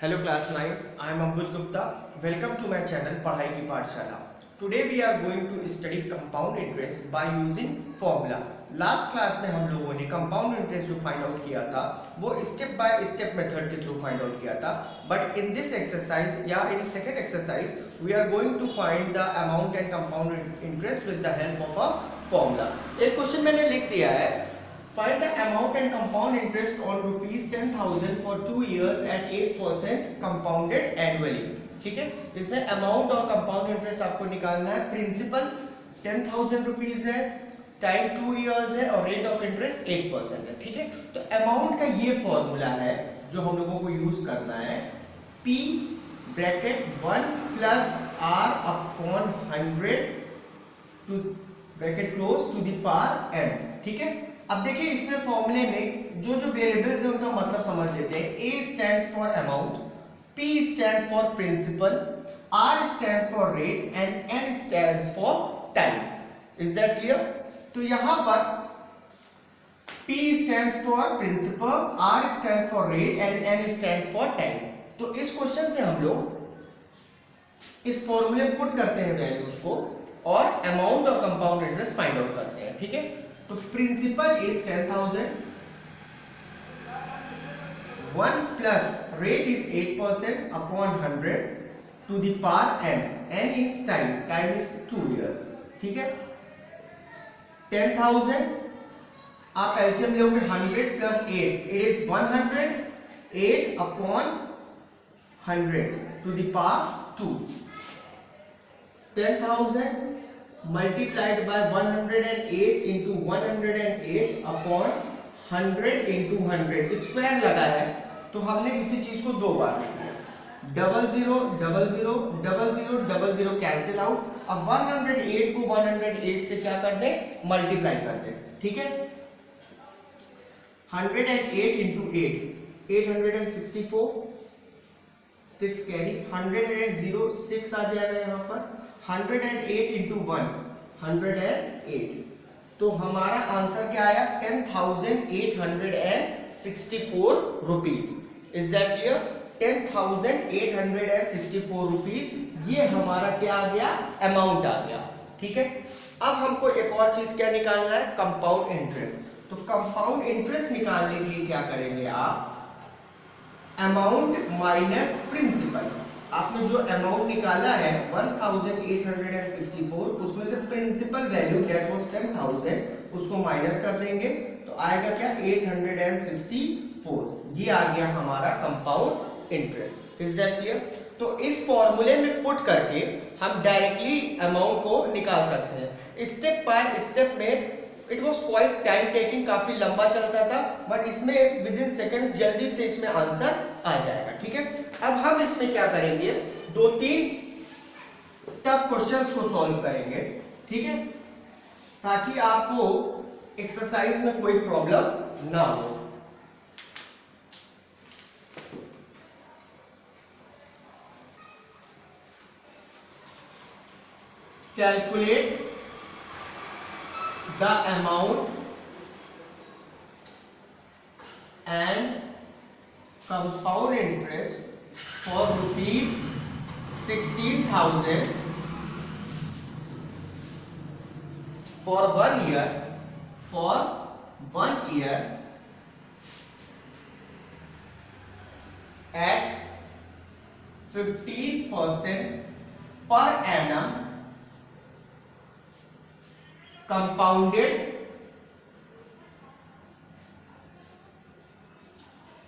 Hello class 9, I am Ambuj Gupta. Welcome to my channel पढ़ाई की पाठशाला. Today we are going to study compound interest by using formula. Last class में हम लोगों ने compound interest जो find out किया था वो step by step method के through find out किया था. But in this exercise या in second exercise we are going to find the amount and compound interest with the help of a formula. एक question मैंने लिख दिया है. Find the amount and compound interest on rupees 10,000 for 2 years at 8% compounded annually. ठीक है, इसमें amount और compound interest आपको निकालना है. प्रिंसिपल 10,000 रुपीज है, टाइम 2 इयर्स है और रेट ऑफ इंटरेस्ट 8% है. ठीक है, तो अमाउंट का ये फॉर्मूला है जो हम लोगों को यूज करना है. P bracket 1 plus R upon 100 to bracket close to the power n. ठीक है, अब देखिए इसमें फॉर्मूले में जो जो वेरिएबल्स है उनका मतलब समझ लेते हैं. A stands for amount, P stands for principal, R stands for rate and N stands for time. Is that clear? तो यहां पर P stands for principal, R stands for rate and N stands for time. तो इस question से हम लोग इस फॉर्मूले में पुट करते हैं वैल्यूज को और अमाउंट और कंपाउंड इंटरेस्ट फाइंड आउट करते हैं. ठीक है, तो principal is 10,000, 1 plus rate is 8% upon 100 to the power n. n is time, time is 2 years. ठीक है, 10,000 आप एलसीएम लोगे 100 plus 8, it is 100, 8 upon 100 to the power 2. 10,000 multiplied by 108 into 108 upon 100 into 100 square लगा है तो हमने इसी चीज को दो बार लिखा. 00 00 00 00 कैंसिल आउट. अब 108 को 108 से क्या कर दे, मल्टीप्लाई कर दे. ठीक है, 108 into 8 864, 6 कैरी, 100 6 आ जाएगा यहाँ पर. 108 into 1 108, तो हमारा आंसर क्या आया, 10,864 rupees. Is that clear? 10,864 rupees ये हमारा क्या आ गया, अमाउंट आ गया. ठीक है, अब हमको एक और चीज क्या निकालना है, कंपाउंड इंटरेस्ट. तो कंपाउंड इंटरेस्ट निकालने के लिए क्या करेंगे आप, अमाउंट माइनस प्रिंसिपल. आपने जो अमाउंट निकाला है 1,864 उसमें से प्रिंसिपल वैल्यू दैट वाज 10,000 उसको माइनस कर देंगे तो आएगा क्या, 864. ये आ गया हमारा compound interest. Is that clear? तो इस फॉर्मूले में पुट करके हम डायरेक्टली अमाउंट को निकाल सकते हैं. स्टेप बाय स्टेप में it was quiet time taking, काफी लंबा चलता था, बट इसमें विद इन सेकेंड्स जल्दी से इसमें आंसर आ जाएगा. ठीक है, अब हम इसमें क्या करेंगे, 2-3 टफ क्वेश्चंस को सॉल्व करेंगे. ठीक है, ताकि आपको एक्सरसाइज में कोई प्रॉब्लम ना हो. Calculate the amount and compound interest for rupees 16,000 for 1 year, for 1 year at 15% per annum compounded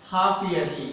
half yearly.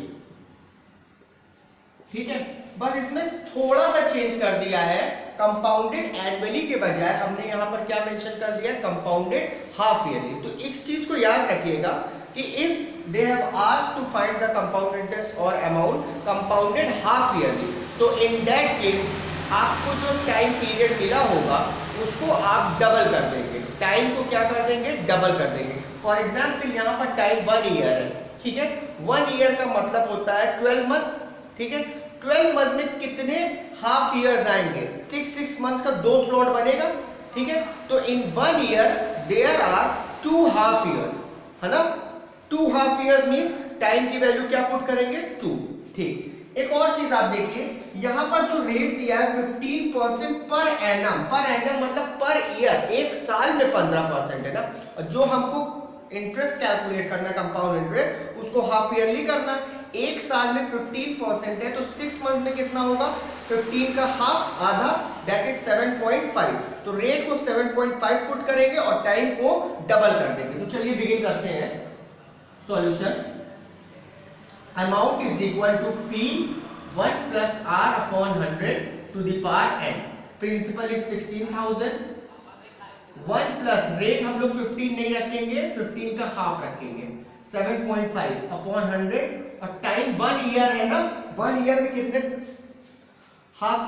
ठीक है, बस इसमें थोड़ा सा चेंज कर दिया है. कंपाउंडेड एनुअली के बजाय हमने यहां पर क्या मेंशन कर दिया, कंपाउंडेड हाफ ईयरली. तो इस चीज को याद रखिएगा कि if they have asked to find the compound interest और अमाउंट कंपाउंडेड हाफ ईयरली, तो इन दैट केस आपको जो टाइम पीरियड मिला होगा उसको आप डबल कर देंगे. टाइम को क्या कर देंगे, डबल कर देंगे. फॉर एग्जाम्पल यहाँ पर टाइम 1 ईयर है. ठीक है, 1 ईयर का मतलब होता है 12 मंथ्स. ठीक है, 12 मंथ में कितने हाफ ईयर्स आएंगे, 6 मंथ्स का 2 स्लॉट बनेगा. ठीक है, तो in 1 year there are 2 half years, है ना. 2 हाफ ईयर्स मीन टाइम की वैल्यू क्या पुट करेंगे, 2. ठीक, एक और चीज आप देखिए, यहाँ पर जो रेट दिया है 15% पर एनम मतलब पर ईयर, एक साल में 15% है ना। और जो हमको इंटरेस्ट कैलकुलेट करना है कंपाउंड इंटरेस्ट, उसको हाफ ईयरली करना है। एक साल में 15% है तो 6 मंथ में कितना होगा, 15 का हाफ आधा, दैट इज 7.5। तो रेट को 7.5 पुट करेंगे और टाइम को डबल कर देंगे। तो चलिए बिगिन करते हैं solution. Amount is equal to P1 plus R upon 100 to the power n. Principal is 16,000. 1 plus rate हम लोग 15 नहीं रखेंगे, 15 का हाफ रखेंगे, 7.5 अपॉन 100। और टाइम 1 ईयर है ना, 1 ईयर में कितने हाफ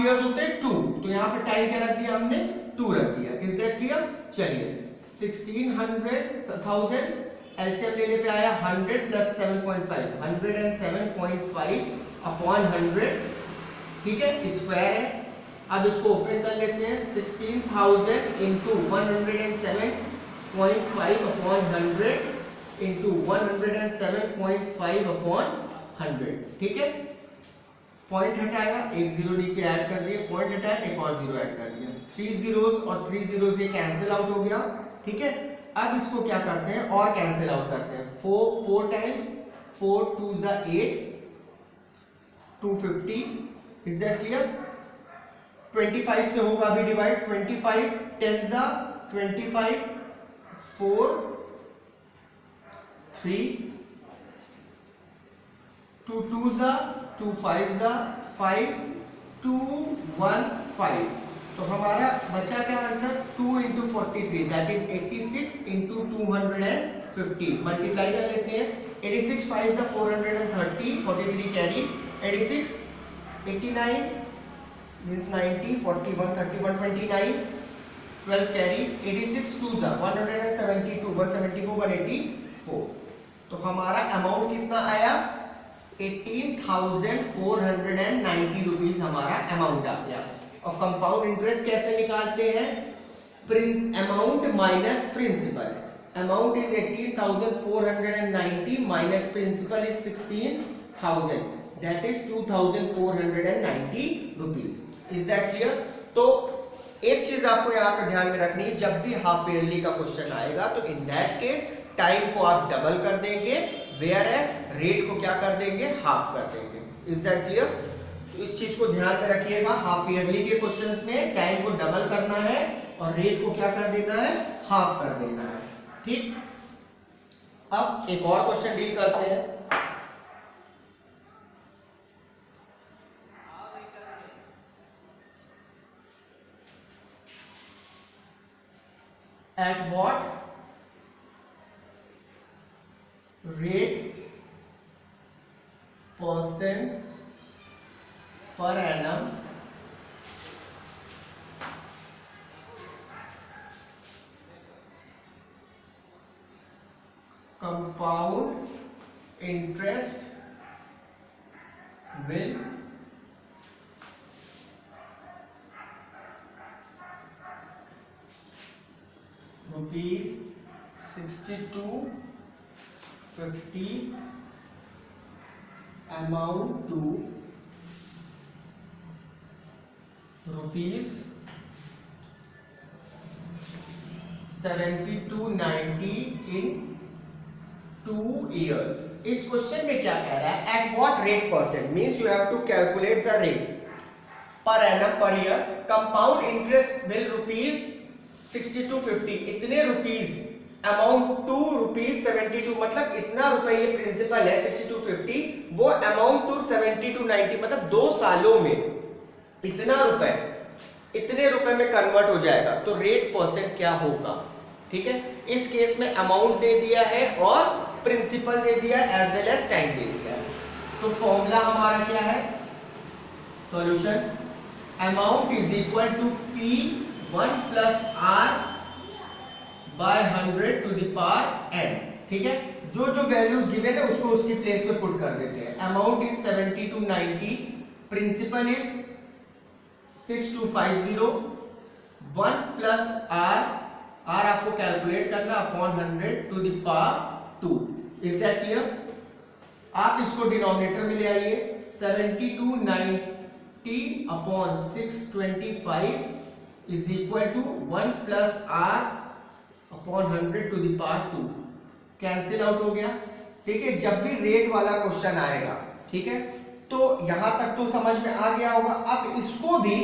ईयर्स होते हैं 2, तो यहाँ पे टाइम क्या रख दिया हमने, 2 रख दिया। Is that clear? चलिए 1600 एलसीएम लेने पे आया 100 प्लस 7.5, 107.5 अपॉन 100, ठीक है, स्क्वायर है। अब इसको ओपन कर लेते हैं, 16,000 इंटू 107.5 अपॉन 100 इंटू 107.5 अपॉन 100, ठीक है। पॉइंट हटाया, एक जीरो नीचे ऐड कर दिया, पॉइंट हटाया, एक और जीरो ऐड कर दिया, 3 जीरोस और 3 जीरो से कैंसिल आउट हो गया, ठीक है। अब इसको क्या करते हैं और कैंसिल आउट करते हैं, 4 टाइम्स 4 2 जा 8, 250, इज दैट क्लियर? 25 से होगा अभी डिवाइड, 25 10 जा 25, 4 3, 2 2 जा 2 5 जा 5, 2 1 5। तो हमारा बचा क्या answer, 2 into 43, that is 86 into 250। Multiply कर लेते हैं, 86 5 जा 430, 43 कैरी, 86 89 मींस 90, 41 31 29, 12 कैरी, 86 2 जा 172, 174 184। तो हमारा अमाउंट कितना आया, 18,490 रुपीज हमारा अमाउंट आ गया। और कंपाउंड इंटरेस्ट कैसे निकालते हैं, amount minus principal. Amount is 18,490 minus principal is 16,000, that is 2,490 rupees. Is that clear? तो एक चीज आपको यहाँ पे ध्यान में रखनी है, जब भी हाफ ईयरली का क्वेश्चन आएगा तो इन दैट केस टाइम को आप डबल कर देंगे, वेयर एज रेट को क्या कर देंगे, हाफ कर देंगे। Is that clear? इस चीज को ध्यान में रखिएगा, हाफ ईयरली के क्वेश्चंस में टाइम को डबल करना है और रेट को क्या कर देना है, हाफ कर देना है, ठीक। अब एक और क्वेश्चन डील करते हैं। At what rate percent per annum compound interest will rupees 6250 amount to rupees 7290 in 2 years। इस क्वेश्चन में क्या कह रहा है, at what rate percent, means you have to calculate the rate per annum per year, compound interest will rupees 6250, इतने rupees amount to rupees 72, मतलब इतना रुपए ये प्रिंसिपल है 6250, वो अमाउंट टू 7290, मतलब 2 सालों में इतना रुपए इतने रुपए में कन्वर्ट हो जाएगा। तो रेट परसेंट क्या होगा, ठीक है। इस केस में अमाउंट दे दिया है और प्रिंसिपल दे दिया है एज वेल एज टाइम दे दिया है। तो फॉर्मूला हमारा क्या है, solution, amount is equal to P1 plus R by 100 to the power n, ठीक है। जो जो वैल्यूज गिवन है उसको उसकी प्लेस पे पुट कर देते हैं। Amount is 7290, principal is 6250, 1 plus R आपको कैलकुलेट करना upon 100 to the power 2। Is that clear? आप इसको डिनोमिनेटर में ले आइए, 7290 upon 625 is equal to 1 plus R upon 100 to the power 2, cancel out हो गया। ठीक है, जब भी रेट वाला क्वेश्चन आएगा, ठीक है, तो यहां तक तो समझ में आ गया होगा। अब इसको भी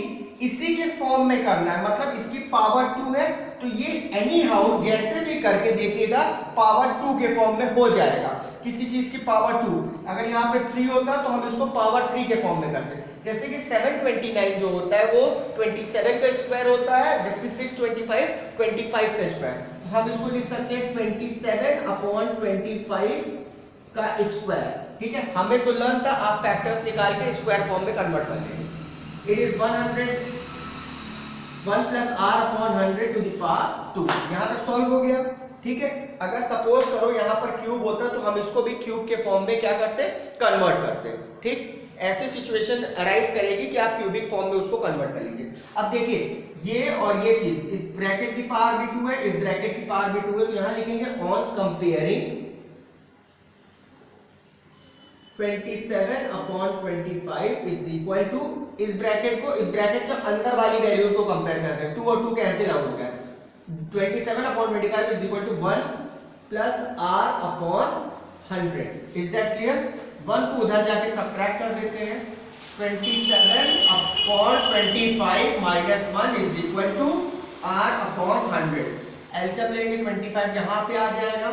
इसी के फॉर्म में करना है, मतलब इसकी पावर 2 है तो ये एनी हाउ जैसे भी करके देखिएगा पावर 2 के फॉर्म में हो जाएगा। किसी चीज की पावर 2, अगर यहाँ पे 3 होता तो हम इसको पावर 3 के फॉर्म में करते। जैसे कि 729 जो होता है वो 27 का स्क्वायर होता है, जबकि 625 25 का स्क्वायर। हम इसको लिख सकते हैं 27 अपॉन 25 का स्क्वायर। ठीक है, हमें तो लर्न था, आप फैक्टर्स निकाल के स्क्वायर फॉर्म में कन्वर्ट कर लेंगे। It is 1 plus R upon 100 to the power 2। यहां तक सॉल्व हो गया। ठीक है, अगर सपोज करो यहां पर क्यूब होता तो हम इसको भी क्यूब के फॉर्म में क्या करते, कन्वर्ट करते। ठीक, ऐसी सिचुएशन अराइज करेगी कि आप क्यूबिक फॉर्म में उसको कन्वर्ट कर लीजिए। अब देखिए ये और ये चीज, इस ब्रैकेट की पावर भी 2 है, इस ब्रैकेट की पावर भी 2 है, तो यहां लिखेंगे on comparing 27 upon 25 is equal to, इस ब्रैकेट के अंदर वाली वैल्यूज को कंपेयर करते हैं। 2 और 2 कैंसिल आउट हो गया। 27 upon 25 is equal to 1 plus R upon 100। Is that clear? 1 को उधर जाके सब्ट्रैक्ट कर देते हैं। 27 upon 25 minus 1 is equal to R upon 100। LCM लेंगे 25 यहां पे आ जाएगा।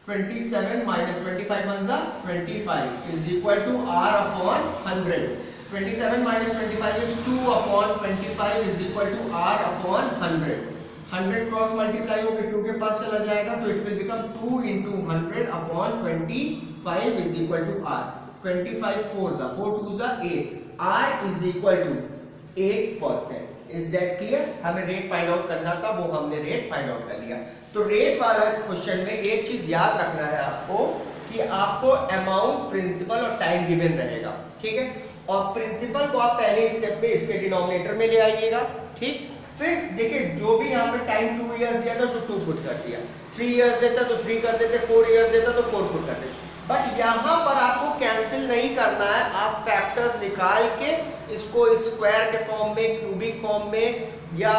27 minus 25 1 25 is equal to r upon 100. 27 minus 25 is 2 upon 25 is equal to r upon 100. 100 cross multiply होकर 2 के पास चला जाएगा तो it will become 2 into 100 upon 25 is equal to r. 25 4 2 8. r is equal to 8%. Is that clear? हमें rate find out करना था, वो हमने रेट फाइंड आउट कर लिया। तो रेट वाला क्वेश्चन में एक चीज याद रखना है आपको कि आपको अमाउंट, प्रिंसिपल और टाइम गिवन रहेगा। ठीक है, और प्रिंसिपल को आप पहले स्टेप में इसके डिनोमिनेटर में ले आइएगा। ठीक, फिर देखिए जो भी यहाँ पे टाइम 2 इयर्स दिया था तो 2 पुट कर दिया, 3 इयर्स देता तो 3 कर देते, 4 इयर्स देता तो 4 पुट कर देते। बट यहाँ पर आपको कैंसिल नहीं करना है, आप फैक्टर्स निकाल के इसको स्क्वायर के फॉर्म में, क्यूबिक फॉर्म में या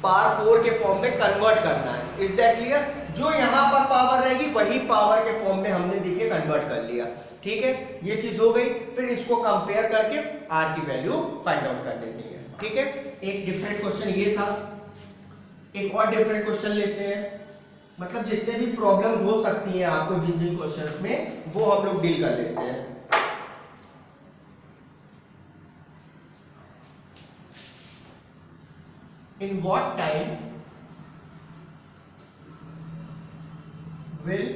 पावर 4 के फॉर्म में कन्वर्ट करना है। Is that clear? जो यहाँ पर पावर रहेगी वही पावर के फॉर्म में हमने देखिए कन्वर्ट कर लिया। ठीक है, ये चीज हो गई। फिर इसको कंपेयर करके आर की वैल्यू फाइंड आउट कर लेनी है। ठीक है, एक डिफरेंट क्वेश्चन ये था। एक और डिफरेंट क्वेश्चन लेते हैं, मतलब जितने भी प्रॉब्लम्स हो सकती हैं आपको जिन जिन क्वेश्चंस में, वो हम लोग डील कर लेते हैं। In what time will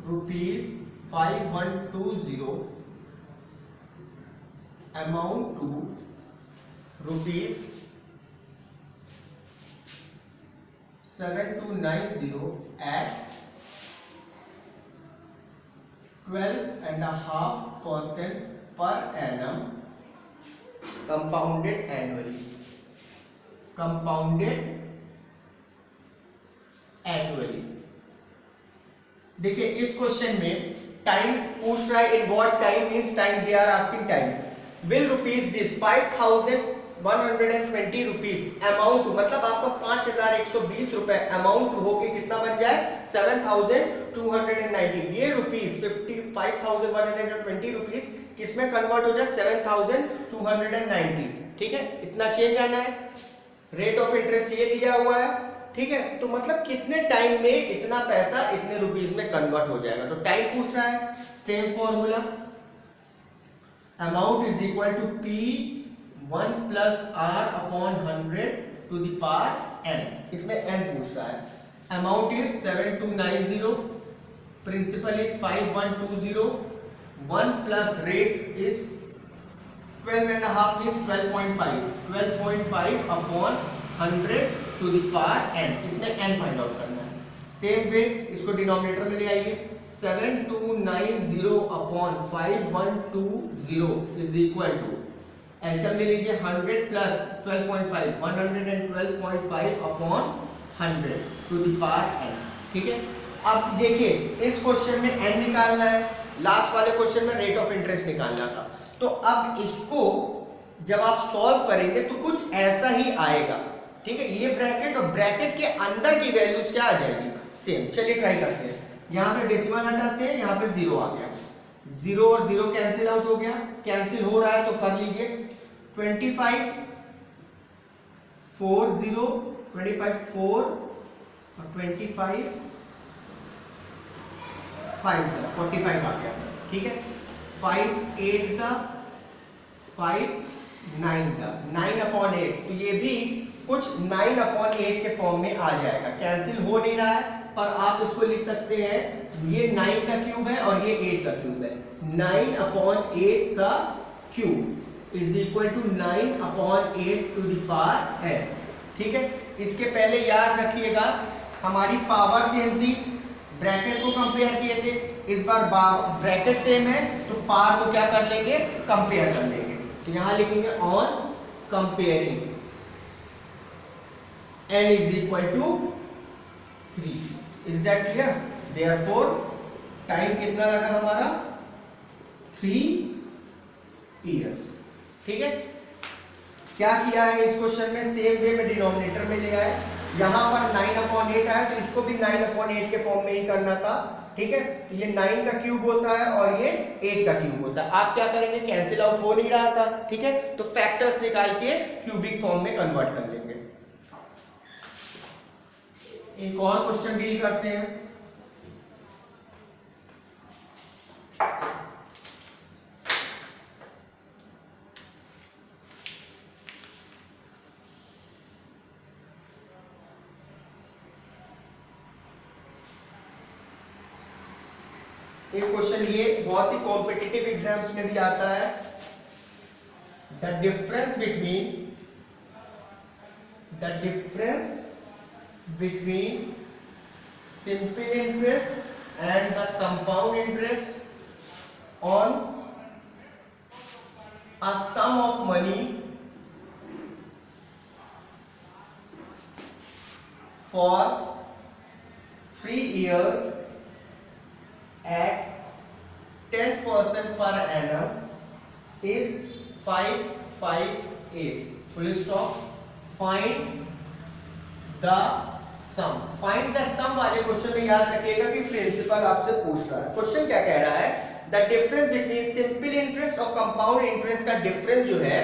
rupees 5120 amount to rupees 7290 at 12.5% per annum compounded annually? Compounded annually. देखिए इस क्वेश्चन में टाइम पूछ रहा है, in what time means time, they are asking time. Will rupees this 5120 rupees amount, मतलब आपका 5120 रुपए amount होके कितना बन जाए 7290। ये रुपीज 5120 रुपीज किसमें कन्वर्ट हो जाए 7290। ठीक है, इतना चेंज आना है। रेट ऑफ इंटरेस्ट ये दिया हुआ है। ठीक है, तो मतलब कितने टाइम में इतना पैसा इतने रुपीस में कन्वर्ट हो जाएगा। तो टाइम पूछ रहा है, same formula, amount is equal to P 1 plus R upon 100 to the power n। इसमें n पूछ रहा है। Amount is 7290, principal is 5120, 1 plus rate is 12.5 means 12.5 upon 100 to the power n। इसमें n फाइंड आउट करना है। Same way इसको denominator में ले आइए, 7290 upon 5120 is equal to, LCM ले लीजिए 100 plus 12.5, 112.5 upon 100 to the power n। ठीक है, अब देखिए इस क्वेश्चन में n निकालना है, लास्ट वाले क्वेश्चन में रेट ऑफ इंटरेस्ट निकालना था। तो अब इसको जब आप सॉल्व करेंगे तो कुछ ऐसा ही आएगा, ठीक है। ये ब्रैकेट और ब्रैकेट के अंदर की वैल्यूज क्या आ जाएगी, सेम। चलिए ट्राई करते हैं। यहाँ पे डेसिमल हटाते हैं, यहाँ पे 0 आ गया, 0 और 0 कैंसिल आउट हो गया, कैंसिल हो रहा है तो कर लीजिए। 25 4 0 25 4 और 25 5 सा 45 आ गया, ठीक है। 5 8 सा 5 9 सा 9/8, तो ये भी कुछ 9/8 के फॉर्म में आ जाएगा। कैंसिल हो नहीं रहा है पर आप इसको लिख सकते हैं, ये 9 का क्यूब है और ये 8 का क्यूब है। 9/8 का cube is equal to 9/8 to the power n, ठीक है। इसके पहले याद रखिएगा हमारी पावर सेम थी, ब्रैकेट को कंपेयर किए थे। इस बार ब्रैकेट सेम है तो पावर को क्या कर लेंगे, कंपेयर कर लेंगे। तो यहां लिखेंगे on comparing n is equal to 3। Is that clear? Therefore time कितना लगा हमारा, 3 years, ठीक है। क्या किया है इस क्वेश्चन में, सेम वे में डिनोमिनेटर में ले आए। यहां पर 9/8 आया तो इसको भी 9/8 के फॉर्म में ही करना था, ठीक है। तो ये 9 का क्यूब होता है और ये 8 का क्यूब होता है। आप क्या करेंगे, कैंसिल आउट हो नहीं रहा था, ठीक है, तो फैक्टर्स निकाल के क्यूबिक फॉर्म में कन्वर्ट कर लेंगे। एक और क्वेश्चन डील करते हैं। एक क्वेश्चन ये बहुत ही कॉम्पिटिटिव एग्जाम्स में भी आता है। The difference between simple interest and the compound interest on a sum of money for 3 years at 10% per annum is 558. Full stop. Find the sum. Find the sum वाले question में याद रखिएगा कि principal आपसे पूछ रहा है। क्वेश्चन क्या कह रहा है, the difference between simple interest और कंपाउंड इंटरेस्ट का डिफरेंस जो है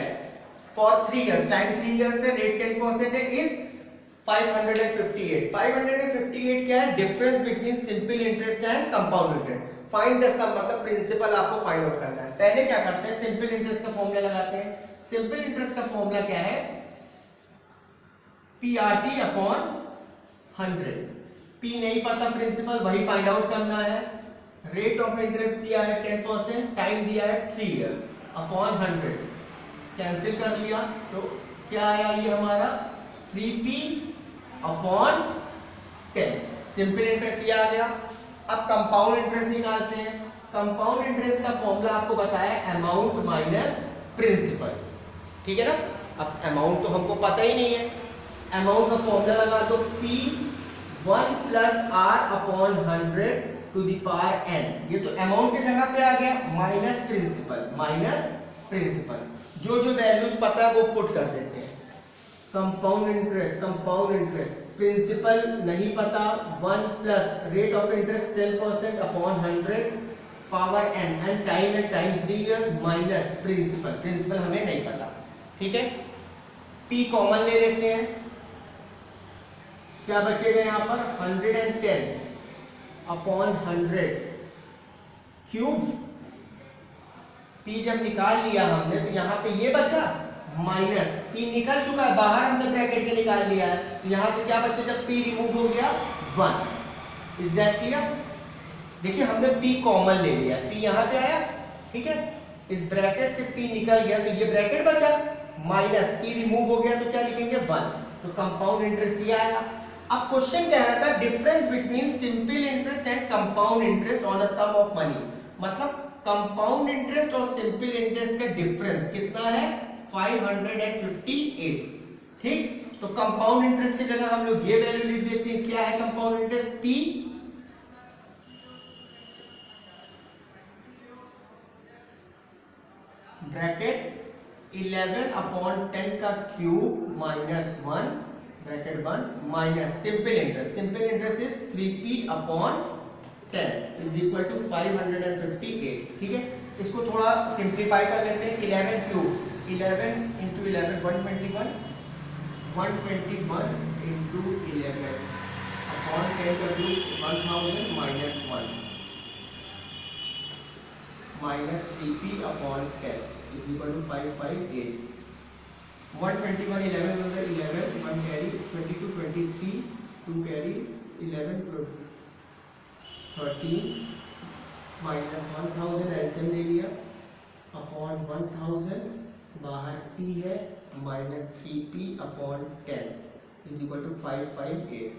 फॉर 3 years, टाइम 3 years है, रेट 10% है, इज 558। 558 क्या है, difference between simple interest and compound interest. Find the sum मतलब प्रिंसिपल आपको फाइंड आउट करना है। पहले क्या करते हैं, सिंपल इंटरेस्ट का फॉर्मूला लगाते हैं। सिंपल इंटरेस्ट का फॉर्मूला क्या है, PRT अपॉन 100। P नहीं पता, प्रिंसिपल वही फाइंड आउट करना है। रेट ऑफ इंटरेस्ट दिया है 10%, टाइम दिया है 3 years अपॉन 100, कैंसिल कर लिया तो क्या आया ये हमारा 3P अपॉन 10। सिंपल इंटरेस्ट ये आ गया। अब कंपाउंड इंटरेस्ट निकालते हैं। कंपाउंड इंटरेस्ट का फॉर्मूला आपको बताया अमाउंट माइनस प्रिंसिपल, ठीक है ना। अब अमाउंट तो हमको पता ही नहीं है, अमाउंट का फॉर्मूला लगा दो, P1 plus R upon 100 to the power n। ये तो अमाउंट की जगह पे आ गया, माइनस प्रिंसिपल। जो जो वैल्यूज पता है वो पुट कर देते हैं। कंपाउंड इंटरेस्ट प्रिंसिपल नहीं पता, 1 plus rate of interest 10% upon 100 power n, and time है, टाइम 3 years माइनस प्रिंसिपल हमें नहीं पता, ठीक है। P कॉमन ले लेते हैं, क्या बचेगा यहाँ पर 110 अपॉन 100 क्यूब। P जब निकाल लिया हमने तो यहाँ पे ये बचा माइनस, P निकल चुका है बाहर, हमने ब्रैकेट के निकाल लिया है, तो यहाँ से क्या बचे जब P रिमूव हो गया 1। Is that clear? देखिए हमने P कॉमन ले लिया, P यहाँ पे आया, ठीक है। इस ब्रैकेट से P निकल गया तो ये ब्रैकेट बचा, माइनस P रिमूव हो गया तो क्या लिखेंगे 1, तो कंपाउंड इंटरेस्ट ये आया। अब क्वेश्चन कह रहा था difference between simple interest and compound interest on a sum of money, मतलब कंपाउंड इंटरेस्ट और सिंपल इंटरेस्ट का डिफरेंस कितना है 558, ठीक। तो कंपाउंड इंटरेस्ट की जगह हम लोग ये वैल्यू लिख देते हैं, क्या है compound interest, P bracket 11 upon 10 का cube minus 1 bracket 1 minus simple interest is 3p upon 10 is equal to 558। ठीक है, इसको थोड़ा सिंप्लीफाई कर लेते हैं। 11 क्यूब 11 इंटू 11 121 इंटू 11 अपॉन 10 का cube 1000 minus 1 minus 3p upon 10 is equal to 558। 121 11 अंदर 11 1 कैरी 22 23 2 कैरी 11 13 माइनस 1000 एलसीएम ले लिया अपॉन 1000 बाहर p है minus 3p upon 10 is equal to 558।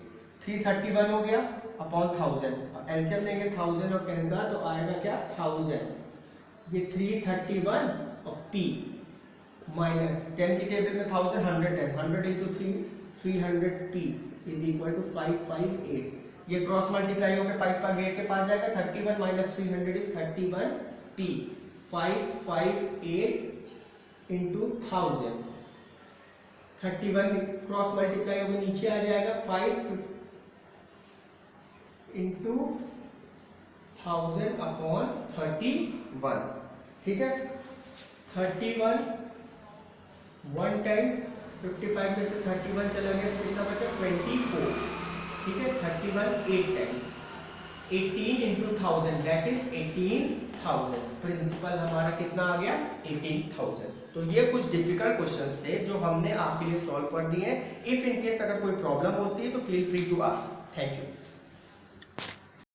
331 हो गया अपॉन 1000 एलसीएम लेंगे 1000 और 10 का तो आएगा क्या 1000। ये 331 और p माइनस 10 की टेबल में 1000 100 into 300p is equal to 558। ये क्रॉस मल्टीप्लाई होकर 558 के पास जाएगा 31 minus 300 is 31p 558 into 1000 31 cross multiply होकर नीचे आ जाएगा 5 इंटू 1000 अपॉन 31। ठीक है, 31 1 टाइम्स 55 में से 31 चला गया तो कितना बचा 24। ठीक है, 31 8 times 18 into 1000 that is 18000। Principal हमारा कितना आ गया 18000। तो ये कुछ डिफिकल्ट क्वेश्चंस थे जो हमने आपके लिए सॉल्व कर दिए हैं। इफ इन केस अगर कोई प्रॉब्लम होती है तो feel free to ask. Thank you.